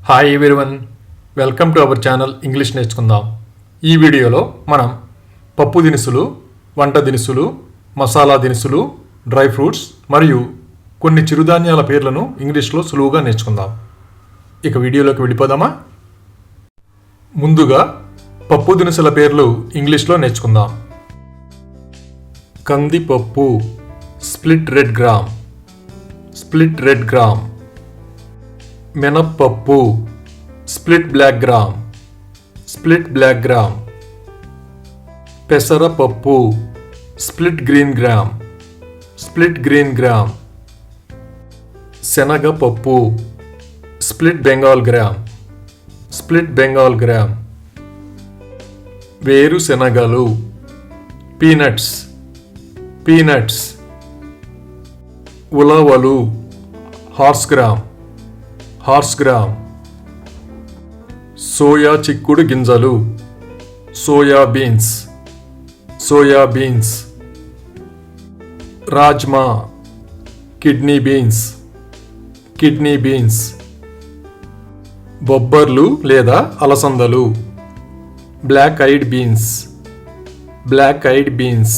Hi everyone, welcome to our channel English నేర్చుకుందాం. ఈ వీడియోలో మనం పప్పు దినుసులు, వంట దినుసులు, మసాలా దినుసులు, డ్రై ఫ్రూట్స్ మరియు కొన్ని చిరుధాన్యాల పేర్లను ఇంగ్లీష్లో సులువుగా నేర్చుకుందాం. ఇక వీడియోలోకి వెళ్ళిపోదామా? ముందుగా పప్పు దినుసుల పేర్లు ఇంగ్లీష్లో నేర్చుకుందాం. కందిపప్పు, split red gram, split red gram. మినప్పప్పు, split black gram, split black gram. పెసరపప్పు, split green gram, split green gram. శనగపప్పు, split Bengal gram, split Bengal gram. వేరుశెనగలు, పీనట్స్, పీనట్స్. ఉలవలు, horse gram, horse gram. Soya చిక్కుడు గింజలు, soya beans, soya beans. Rajma, kidney beans, kidney beans. బొబ్బర్లు లేదా అలసందలు, black eyed beans, black eyed beans.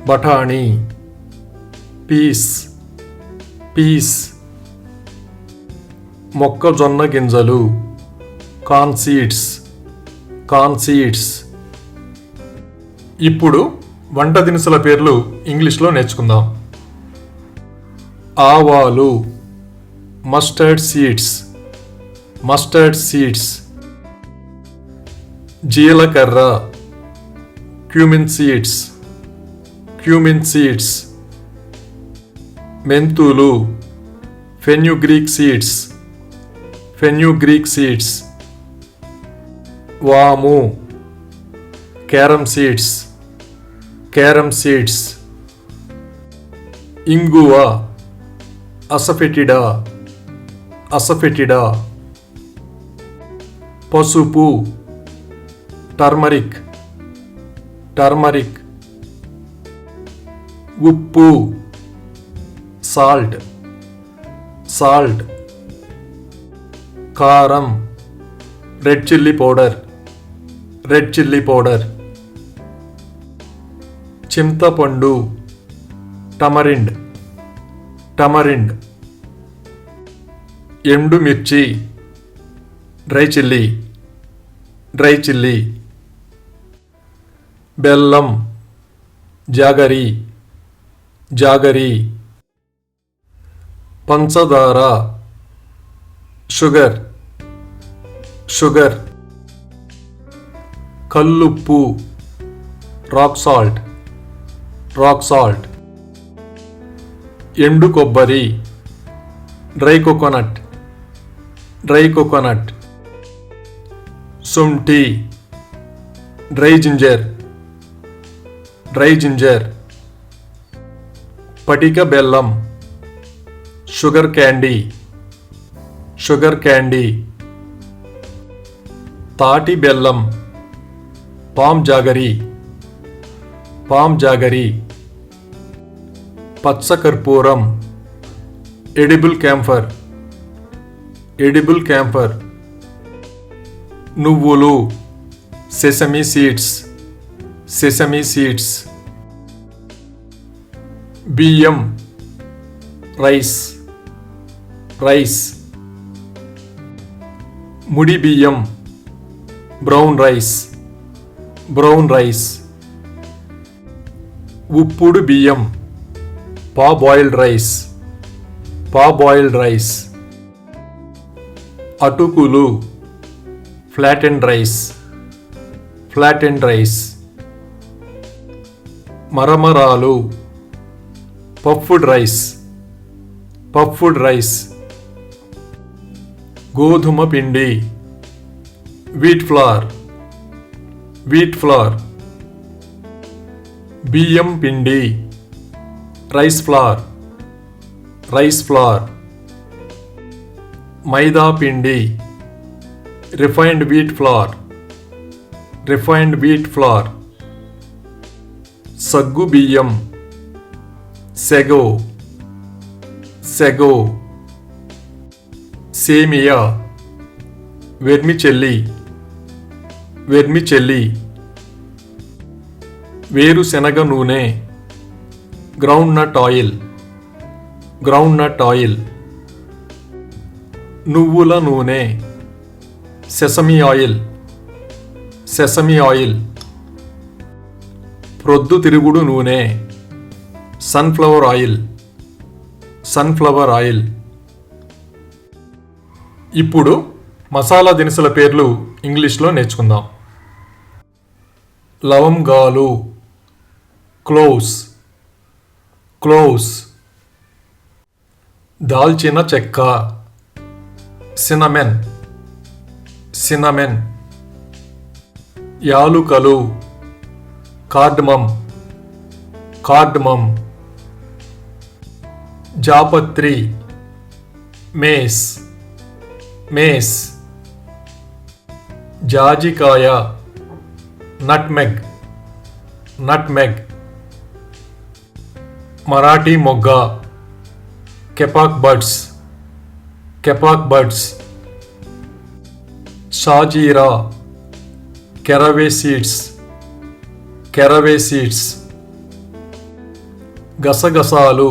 బఠానీ, peas, peas. మొక్కజొన్న గింజలు, కార్న్ సీడ్స్, కార్న్ సీడ్స్. ఇప్పుడు వంట దినుసుల పేర్లు ఇంగ్లీష్లో నేర్చుకుందాం. ఆవాలు, మస్టర్డ్ సీడ్స్, మస్టర్డ్ సీడ్స్. జీలకర్ర, క్యూమిన్ సీడ్స్, క్యూమిన్ సీడ్స్. మెంతులు, ఫెన్యుగ్రీక్ సీడ్స్, ఫెన్యుగ్రీక్ సీడ్స్. వాము, క్యారమ్ సీడ్స్, క్యారమ్ సీడ్స్. ఇంగువ, అసఫెటిడా, అసఫెటిడా. పసుపు, టర్మరిక్, టర్మరిక్. ఉప్పు, సాల్ట్, సాల్ట్. కారం, red chilli powder, red chilli powder. చింతపండు, టమరిండ్, టమరిండ్. ఎండుమిర్చి, డ్రై చిల్లీ, డ్రై చిల్లీ. బెల్లం, జాగరి, జాగరి. పంచదార, షుగర్, షుగర్. కల్లుప్పు, రాక్ సాల్ట్, రాక్ సాల్ట్. ఎండు కొబ్బరి, డ్రై కోకోనట్, డ్రై కోకోనట్. శుంఠి, డ్రై జింజర్, డ్రై జింజర్. పటిక బెల్లం, షుగర్ క్యాండీ, షుగర్ క్యాండీ. తాటి బెల్లం, పామ్ జాగరి, పామ్ జాగరి. పచ్చకర్పూరం, ఎడిబుల్ క్యాంఫర్, ఎడిబుల్ క్యాంఫర్. నువ్వులు, సెసమీ సీడ్స్, సెసమీ సీడ్స్. బియ్యం, రైస్, రైస్. ముడి బియ్యం, బ్రౌన్ రైస్, బ్రౌన్ రైస్. ఉప్పుడు బియ్యం, parboiled rice, parboiled rice. అటుకులు, flattened rice, flattened rice. మరమరాలు, పఫ్డ్ రైస్, పఫ్డ్ రైస్. గోధుమ పిండి, వీట్ ఫ్లవర్, వీట్ ఫ్లవర్. బియ్యం పిండి, రైస్ ఫ్లవర్, రైస్ ఫ్లవర్. మైదా పిండి, refined wheat flour, refined wheat flower. సగ్గు బియ్యం, సెగో, సెగో. సేమియా, వెర్మిచెల్లి, వెర్మిచెల్లి. వేరుశనగ నూనె, గ్రౌండ్నట్ ఆయిల్, గ్రౌండ్నట్ ఆయిల్. నువ్వుల నూనె, సెసమి ఆయిల్, సెసమి ఆయిల్. ప్రొద్దుతిరుగుడు నూనె, సన్ఫ్లవర్ ఆయిల్, సన్ఫ్లవర్ ఆయిల్. ఇప్పుడు మసాలా దినుసుల పేర్లు ఇంగ్లీష్లో నేర్చుకుందాం. లవంగాలు, క్లోవ్స్, క్లోవ్స్. దాల్చిన చెక్క, సినమెన్, సినమెన్. యాలుకలు, కార్డమమ్, కార్డమమ్. జాపత్రి, మేస్, మేస్. జాజికాయ, నట్మెగ్, నట్మెగ్. మరాఠీ మొగ్గ, కెపాక్ బడ్స్, కెపాక్ బడ్స్. షాజీరా, కెరవే సీడ్స్, కెరవే సీడ్స్. గసగసాలు,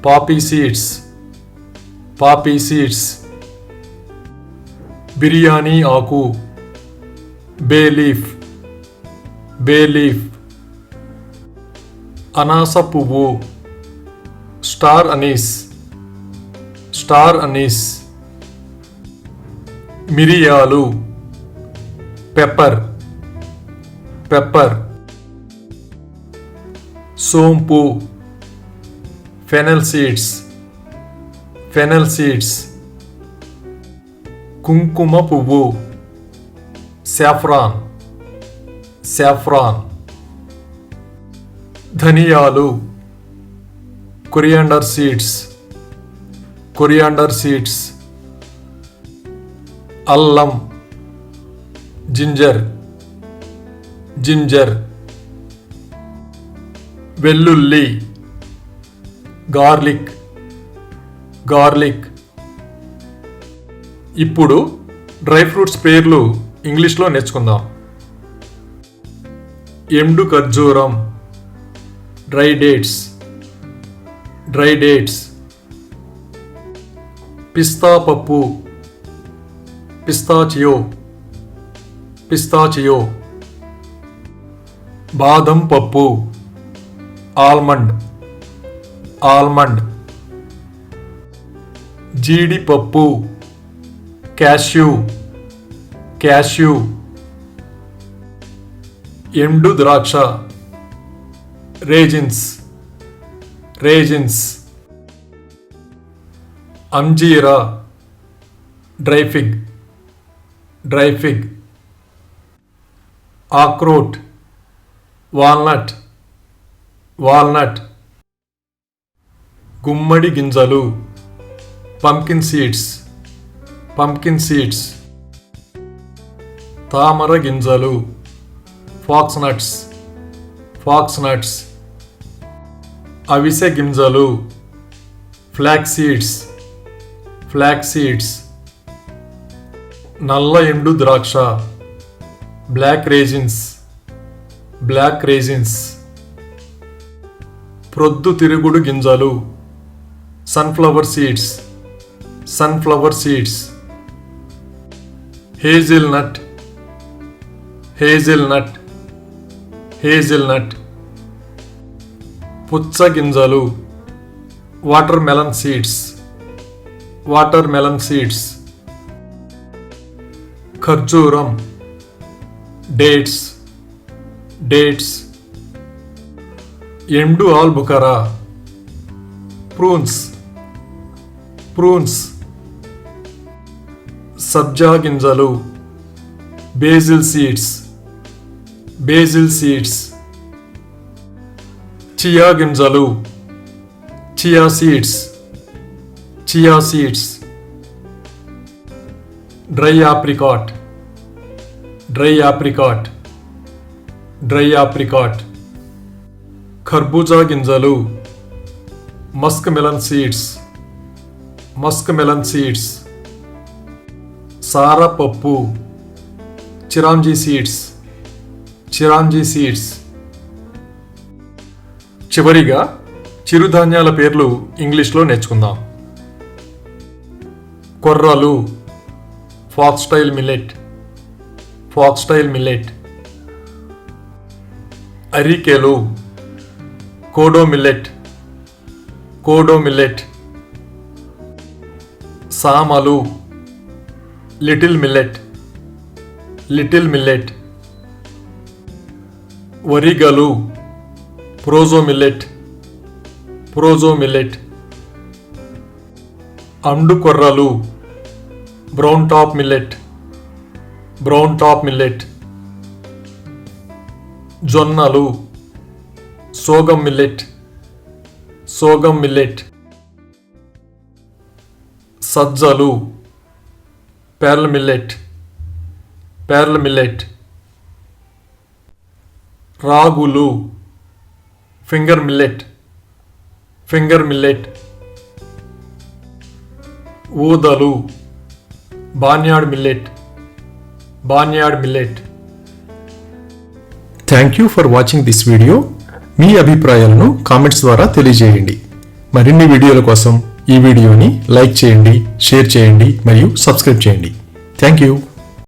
poppy seeds, poppy seeds. Biryani ఆకు, బే లీఫ్, బే లీఫ్. అనాస పువ్వు, స్టార్ అనీస్, స్టార్ అనీస్. మిరియాలు, పెప్పర్, పెప్పర్. సోంపు, ఫెనెల్ సీడ్స్, ఫెనెల్ సీడ్స్. కుంకుమ పువ్వు, సాఫ్రాన్, సాఫ్రాన్. ధనియాలు, కొరియాండర్ సీడ్స్, కొరియాండర్ సీడ్స్. అల్లం, జింజర్, జింజర్. వెల్లుల్లి, గార్లిక్, గార్లిక్. ఇప్పుడు డ్రై ఫ్రూట్స్ పేర్లు ఇంగ్లీష్లో నేర్చుకుందాం. ఎండు ఖర్జూరం, డ్రై డేట్స్, డ్రై డేట్స్. పిస్తా పప్పు, పిస్తాచియో, పిస్తాచియో. బాదం పప్పు, ఆల్మండ్, ఆల్మండ్. జీడిపప్పు, క్యాష్యూ, క్యాష్యూ. ఎండు ద్రాక్ష, రేజిన్స్, రేజిన్స్. అంజీరా, డ్రై ఫిగ్, డ్రై ఫిగ్. ఆక్రోట్, వాల్నట్, వాల్నట్. గుమ్మడి గింజలు, పంకిన్ సీడ్స్, పంకిన్ సీడ్స్. తామర గింజలు, ఫాక్స్ నట్స్, ఫాక్స్ నట్స్. అవిసె గింజలు, ఫ్లాక్స్ సీడ్స్, ఫ్లాక్స్ సీడ్స్. నల్ల ఎండు ద్రాక్ష, బ్లాక్ రేజిన్స్, బ్లాక్ రేజిన్స్. ప్రొద్దుతిరుగుడు గింజలు, sunflower seeds, sunflower seeds. Hazelnut, hazelnut, hazelnut. పుచ్చ గింజలు, watermelon seeds, watermelon seeds. ఖర్జూరం, డేట్స్, డేట్స్. ఎండు ఆల్బుకరా, ప్రూన్స్, ప్రూన్స్. సబ్జా గింజలు, basil seeds, basil seeds. Chia గింజలు, chia seeds, chia seeds. Dry apricot, dry apricot, dry apricot. కర్బూజా గింజలు, muskmelon seeds, muskmelon seeds, సారపప్పు, chironji seeds, chironji seeds. చివరిగా చిరుధాన్యాల పేర్లు ఇంగ్లీష్లో నేర్చుకుందాం. కొర్రలు, ఫాక్స్టైల్ మిల్లెట్, ఫాక్స్టైల్ మిల్లెట్. అరికెలు, కోడో మిల్లెట్, కోడో మిల్లెట్. సామలు, లిటిల్ మిల్లెట్, లిటిల్ మిల్లెట్. వరిగలు, ప్రోజో మిల్లెట్, ప్రోజో మిల్లెట్. అండు కొర్రలు, brown top millet, brown top millet. జొన్నలు, సోగం మిల్లెట్, సోగం మిల్లెట్. సజ్జలు, పెర్ల్ మిల్లెట్, పెర్ల్ మిల్లెట్. రాగులు, ఫింగర్ మిల్లెట్, ఫింగర్ మిల్లెట్. ఊదలు, barnyard millet, barnyard millet. Thank you for watching this video. మీ అభిప్రాయాలను comments ద్వారా తెలియజేయండి. మరిన్ని వీడియోల కోసం ఈ వీడియోని లైక్ చేయండి, షేర్ చేయండి మరియు సబ్స్క్రైబ్ చేయండి. Thank you.